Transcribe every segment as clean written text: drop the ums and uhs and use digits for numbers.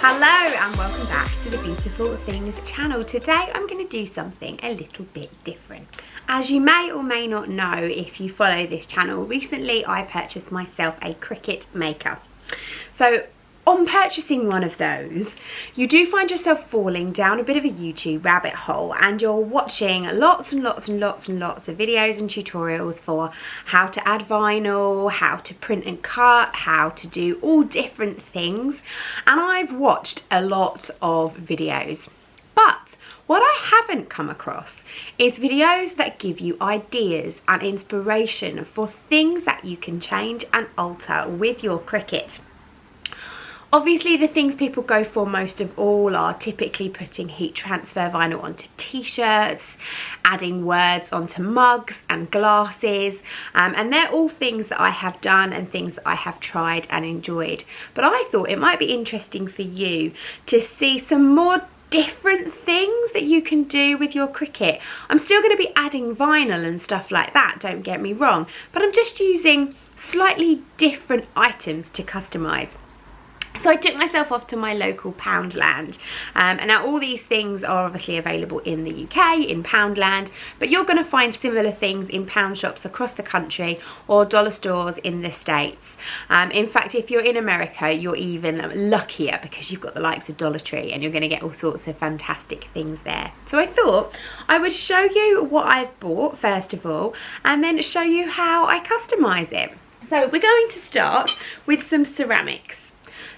Hello and welcome back to the Beautiful Things channel. Today I'm going to do something a little bit different. As you may or may not know if you follow this channel, recently I purchased myself a Cricut maker. So on purchasing one of those, you do find yourself falling down a bit of a YouTube rabbit hole and you're watching lots and lots of videos and tutorials for how to add vinyl, how to print and cut, how to do all different things. And I've watched a lot of videos. But what I haven't come across is videos that give you ideas and inspiration for things that you can change and alter with your Cricut. Obviously the things people go for most of all are typically putting heat transfer vinyl onto t-shirts, adding words onto mugs and glasses, and they're all things that I have done and things that I have tried and enjoyed. But I thought it might be interesting for you to see some more different things that you can do with your Cricut. I'm still going to be adding vinyl and stuff like that, don't get me wrong, but I'm just using slightly different items to customize. So I took myself off to my local Poundland, and now all these things are obviously available in the UK, in Poundland, but you're going to find similar things in pound shops across the country or dollar stores in the States. In fact, if you're in America, you're even luckier because you've got the likes of Dollar Tree and you're going to get all sorts of fantastic things there. So I thought I would show you what I've bought first of all and then show you how I customise it. So we're going to start with some ceramics.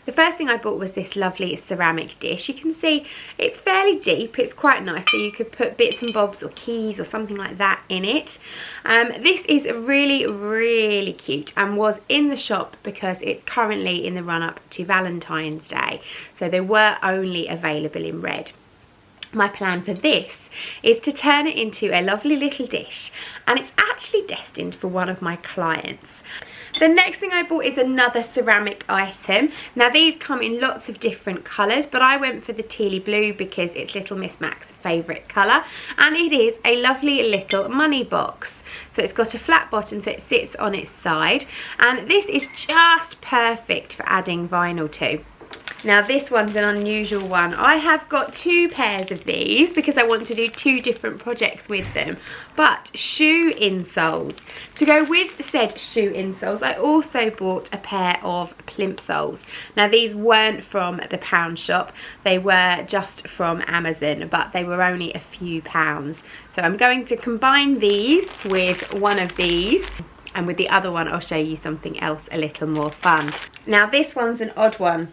The first thing I bought was this lovely ceramic dish. You can see it's fairly deep, it's quite nice, so you could put bits and bobs or keys or something like that in it. This is really cute and was in the shop because it's currently in the run-up to Valentine's Day, so they were only available in red. My plan for this is to turn it into a lovely little dish, and it's actually destined for one of my clients. The next thing I bought is another ceramic item. Now these come in lots of different colours, but I went for the tealy blue because it's Little Miss Mac's favourite colour, and it is a lovely little money box. So it's got a flat bottom so it sits on its side, and this is just perfect for adding vinyl to. Now this one's an unusual one. I have got two pairs of these because I want to do two different projects with them. But shoe insoles. To go with said shoe insoles, I also bought a pair of plimsolls. Now these weren't from the pound shop, they were just from Amazon, but they were only a few pounds. So I'm going to combine these with one of these, and with the other one I'll show you something else a little more fun. Now this one's an odd one.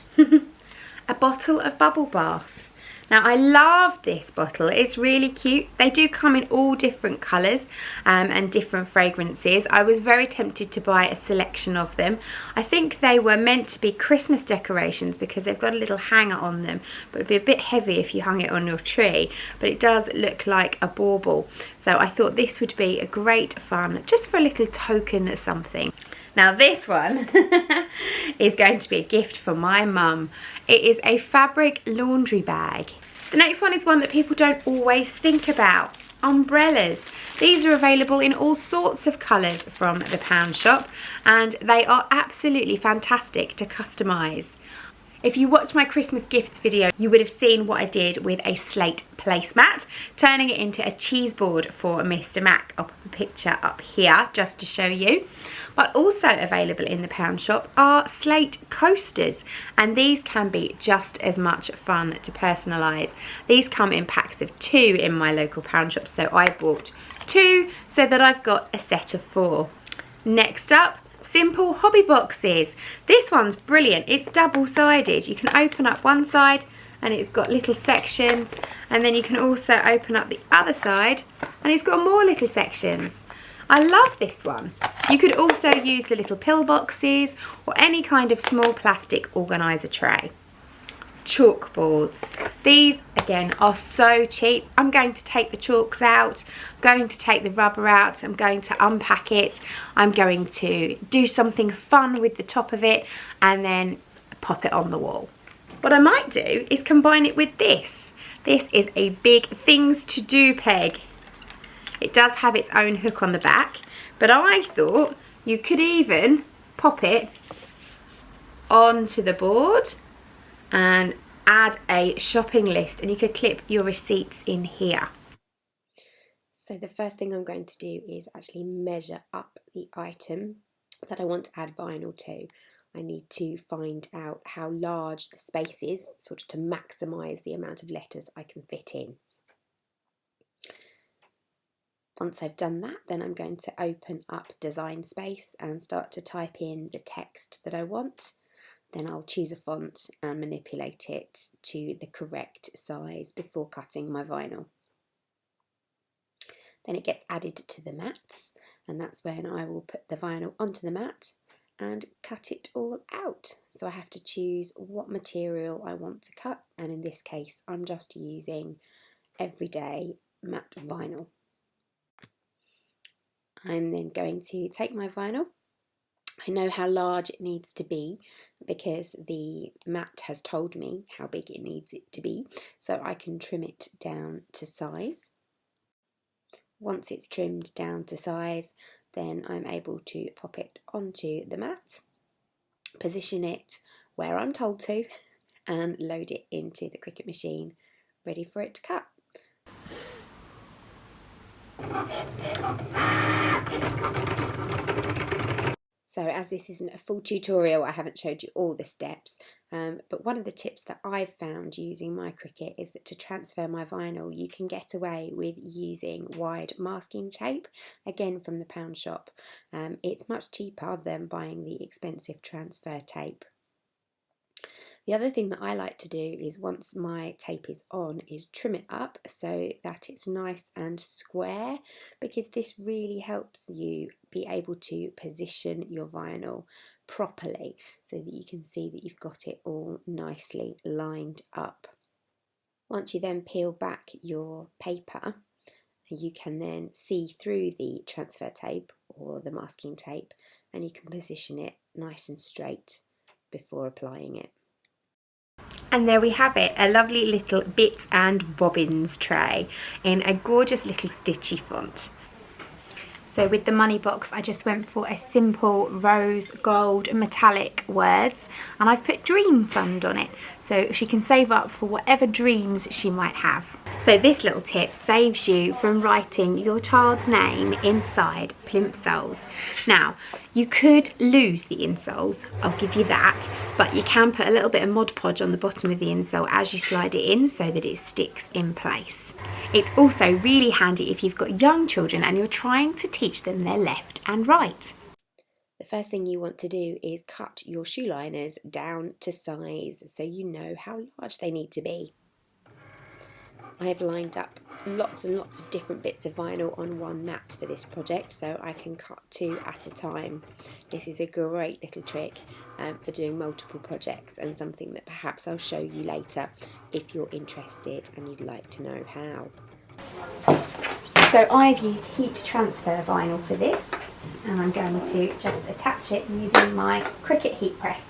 A bottle of bubble bath. Now I love this bottle, it's really cute. They do come in all different colours and different fragrances. I was very tempted to buy a selection of them. I think they were meant to be Christmas decorations because they've got a little hanger on them, but it'd be a bit heavy if you hung it on your tree, but it does look like a bauble. So I thought this would be a great fun, just for a little token of something. Now this one is going to be a gift for my mum. It is a fabric laundry bag. The next one is one that people don't always think about. Umbrellas. These are available in all sorts of colours from the pound shop, and they are absolutely fantastic to customise. If you watched my Christmas gifts video, you would have seen what I did with a slate placemat, turning it into a cheese board for Mr. Mac. I'll put a picture up here just to show you. But also available in the pound shop are slate coasters, and these can be just as much fun to personalise. These come in packs of 2 in my local pound shop, so I bought 2 so that I've got a set of 4. Next up, simple hobby boxes. This one's brilliant. It's double-sided. You can open up one side and it's got little sections, and then you can also open up the other side and it's got more little sections. I love this one. You could also use the little pill boxes or any kind of small plastic organiser tray. Chalkboards. These again are so cheap. I'm going to take the chalks out, I'm going to take the rubber out, I'm going to unpack it, I'm going to do something fun with the top of it and then pop it on the wall. What I might do is combine it with this. This is a big things to do peg. It does have its own hook on the back, but I thought you could even pop it onto the board and add a shopping list, and you could clip your receipts in here. So the first thing I'm going to do is actually measure up the item that I want to add vinyl to. I need to find out how large the space is, sort of to maximise the amount of letters I can fit in. Once I've done that, then I'm going to open up Design Space and start to type in the text that I want. Then I'll choose a font and manipulate it to the correct size before cutting my vinyl. Then it gets added to the mats, and that's when I will put the vinyl onto the mat and cut it all out. So I have to choose what material I want to cut, and in this case I'm just using everyday matte vinyl. I'm then going to take my vinyl. I know how large it needs to be because the mat has told me how big it needs it to be, so I can trim it down to size. Once it's trimmed down to size, then I'm able to pop it onto the mat, position it where I'm told to, and load it into the Cricut machine, ready for it to cut. So as this isn't a full tutorial, I haven't showed you all the steps, but one of the tips that I've found using my Cricut is that to transfer my vinyl, you can get away with using wide masking tape, again from the Poundshop. It's much cheaper than buying the expensive transfer tape. The other thing that I like to do is, once my tape is on, is trim it up so that it's nice and square, because this really helps you be able to position your vinyl properly so that you can see that you've got it all nicely lined up. Once you then peel back your paper, you can then see through the transfer tape or the masking tape, and you can position it nice and straight before applying it. And there we have it, a lovely little bits and bobbins tray in a gorgeous little stitchy font. So with the money box, I just went for a simple rose gold metallic words, and I've put Dream Fund on it so she can save up for whatever dreams she might have. So this little tip saves you from writing your child's name inside plimsolls. Now, you could lose the insoles, I'll give you that, but you can put a little bit of Mod Podge on the bottom of the insole as you slide it in so that it sticks in place. It's also really handy if you've got young children and you're trying to teach them their left and right. The first thing you want to do is cut your shoe liners down to size so you know how large they need to be. I have lined up lots and lots of different bits of vinyl on one mat for this project, so I can cut 2 at a time. This is a great little trick for doing multiple projects, and something that perhaps I'll show you later if you're interested and you'd like to know how. So I've used heat transfer vinyl for this, and I'm going to just attach it using my Cricut heat press.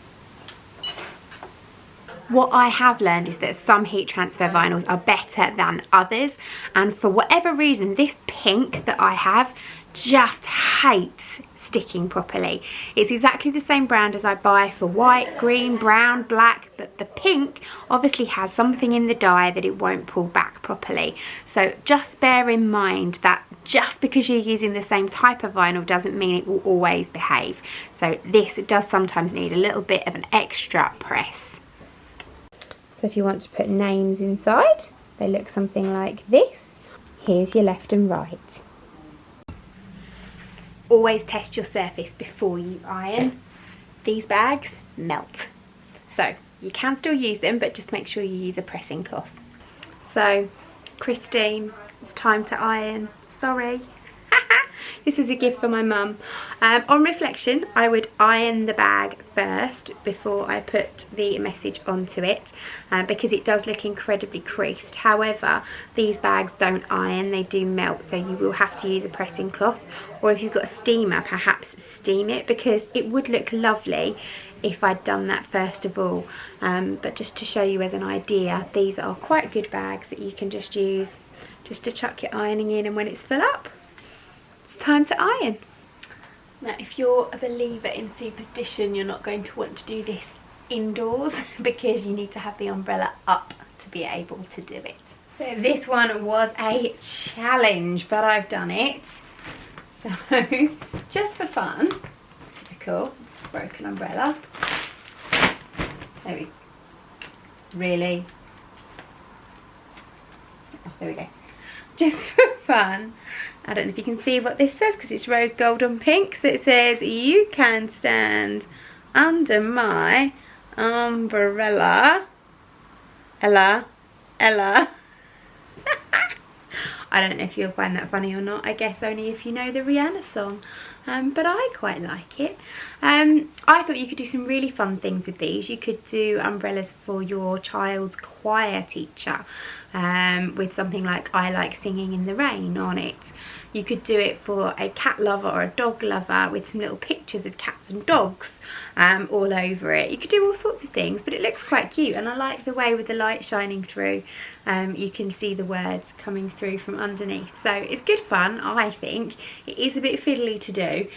What I have learned is that some heat transfer vinyls are better than others, and for whatever reason this pink that I have just hates sticking properly. It's exactly the same brand as I buy for white, green, brown, black, but the pink obviously has something in the dye that it won't pull back properly. So just bear in mind that just because you're using the same type of vinyl doesn't mean it will always behave. So this does sometimes need a little bit of an extra press. So if you want to put names inside, they look something like this. Here's your left and right. Always test your surface before you iron. These bags melt. So you can still use them, but just make sure you use a pressing cloth. So Christine, it's time to iron. Sorry. This is a gift for my mum. On reflection, I would iron the bag first before I put the message onto it, because it does look incredibly creased. However, these bags don't iron, they do melt, so you will have to use a pressing cloth, or if you've got a steamer, perhaps steam it, because it would look lovely if I'd done that first of all. But just to show you as an idea, these are quite good bags that you can just use just to chuck your ironing in, and when it's full up, time to iron. Now if you're a believer in superstition, you're not going to want to do this indoors because you need to have the umbrella up to be able to do it. So this one was a challenge, but I've done it. So just for fun, typical broken umbrella. There we go. Really? Oh, there we go. Just for fun. I don't know if you can see what this says because it's rose gold on pink. So it says, you can stand under my umbrella. Ella. I don't know if you'll find that funny or not. I guess only if you know the Rihanna song. But I quite like it. I thought you could do some really fun things with these. You could do umbrellas for your child's choir teacher with something like I like singing in the rain on it. You could do it for a cat lover or a dog lover with some little pictures of cats and dogs all over it. You could do all sorts of things, but it looks quite cute, and I like the way with the light shining through you can see the words coming through from underneath. So it's good fun, I think. It is a bit fiddly to do,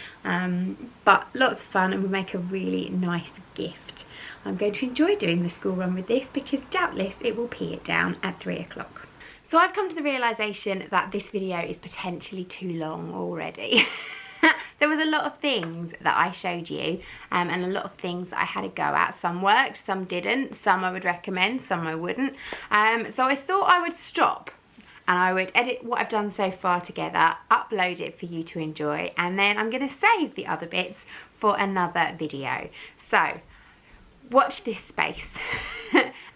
but lots of fun and will make a really nice gift. I'm going to enjoy doing the school run with this because doubtless it will pee it down at 3 o'clock. So I've come to the realisation that this video is potentially too long already. There was a lot of things that I showed you and a lot of things that I had a go at. Some worked, some didn't, some I would recommend, some I wouldn't. So I thought I would stop and I would edit what I've done so far together, upload it for you to enjoy, and then I'm going to save the other bits for another video. So watch this space.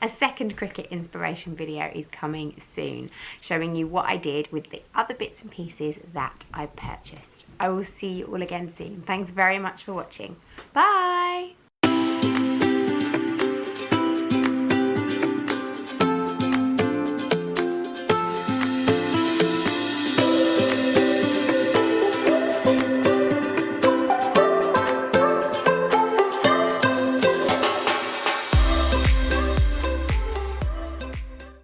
A second Cricut inspiration video is coming soon, showing you what I did with the other bits and pieces that I purchased. I will see you all again soon. Thanks very much for watching. Bye!